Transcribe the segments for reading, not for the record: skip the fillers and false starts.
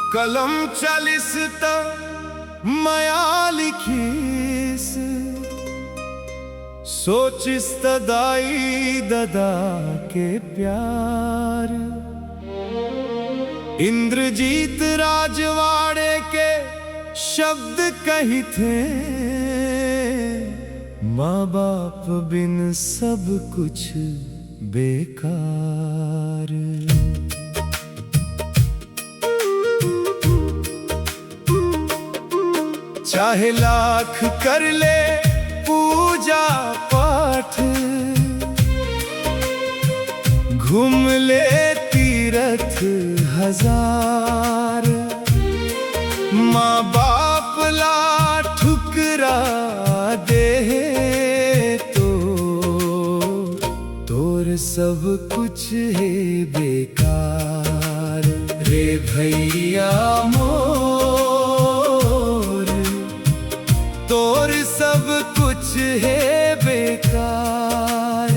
कलम चालीस त माया लिखीस, सोचिस दाई ददा के प्यार। इंद्रजीत राजवाड़े के शब्द कही थे, माँ बाप बिन सब कुछ बेकार। चाहे लाख कर ले पूजा पाठ, घूम ले तीरथ हजार, माँ बाप ला ठुकरा दे तो तोर सब कुछ है बेकार। रे भैया मोर, तोर सब कुछ है बेकार।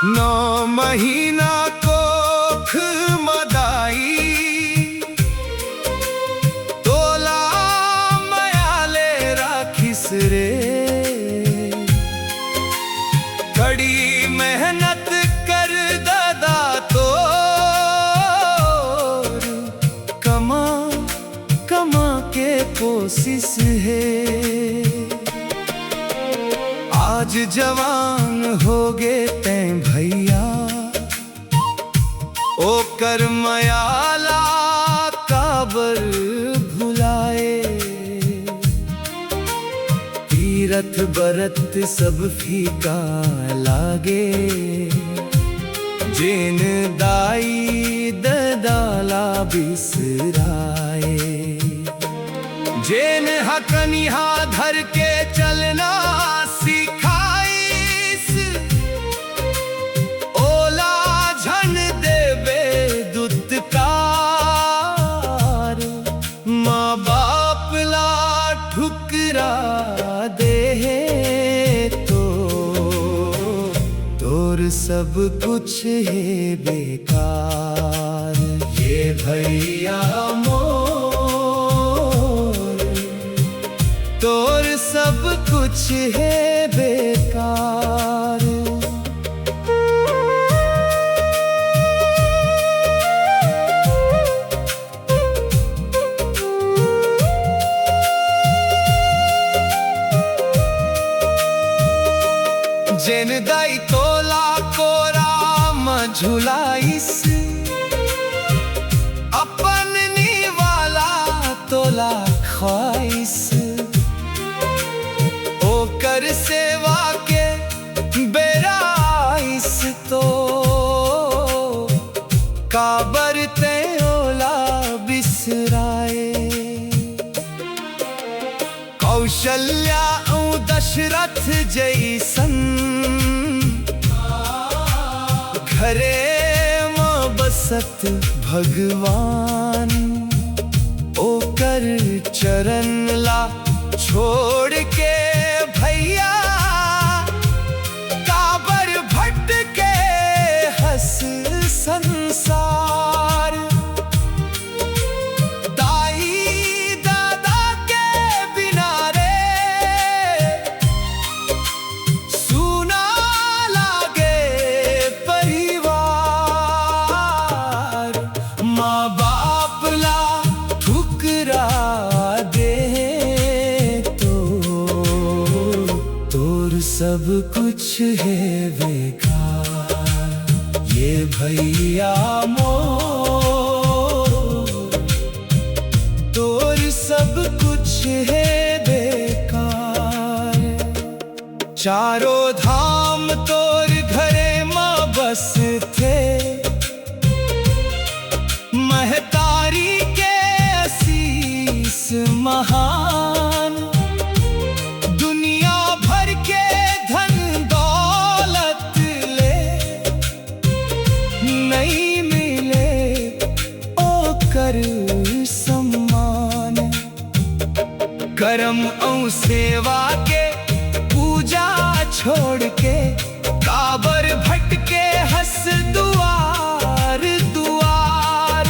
नौ महीना कोख मदाई, तोला मयाले राखिस रे। कड़ी मेहनत कर दादा तोर, कमा कमा के कोशिश है। आज जवान हो गे तैं भैया, ओ कर मयाला काबर भुलाए। तीरथ बरत सब फीका लागे, जेन दाई ददाला बिसराए। जेन हकनिहा धर के चलना सिखाईस, ओला झन देवे दुत्कार। माँ बाप ला ठुकरा दे तो तोर सब कुछ है बेकार। ये भैया मोर, तोर सब कुछ है बेकार। जेन दाई तोला कोरा झुलाइस, अपन निवाला तोला ख्वाइस। ओकर सेवा के बेराइस तो काबर ते ओला बिसराए। कौशल्या दशरथ जैसन घरे माँ बसत भगवान। ओकर चरण ला छोड़ के भैया, काबर भटके हंस संसार। दाई दादा के बिना रे सुना लागे परिवार। माँ बाप ला ठुकरा दे तो तोर सब कुछ है बेकार। ये भैया मोर, तोर सब कुछ है बेकार। चारों धाम तोर घरे माँ बस थे, महतारी के आशीष महान। दुनिया भर के धन दौलत ले नहीं मिले ओकर सम्मान। कर्म और सेवा के पूजा छोड़ के काबर भटके हंस दुआर दुआर।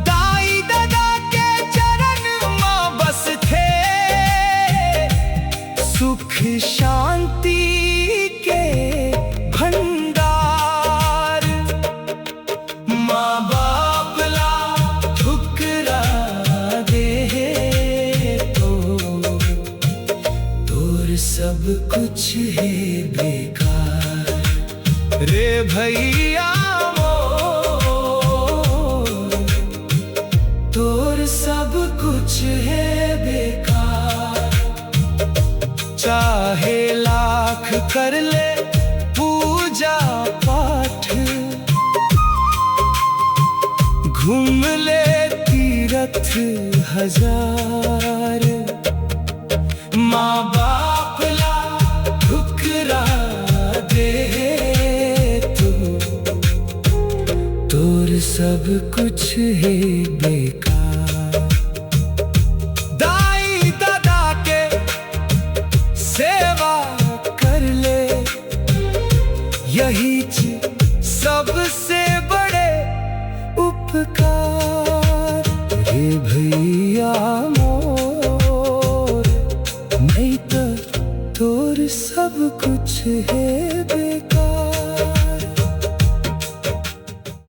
दाई दादा के चरण माँ बस थे, सुख शांति के भंडार। माँ बाप ला ठुकरा दे तो तोर सब कुछ है बेकार रे भैया मोर, तोर सब कुछ है बेकार। चाहे लाख कर ले पूजा पाठ, घूम ले तीरथ हजार, माँ बाप ला ठुकरा दे तो तोर सब कुछ है बेकार। दाई दादा के सेवा कर ले, यही सबसे बड़े उपकार रे भैया मोर, नहीं तो तोर सब कुछ है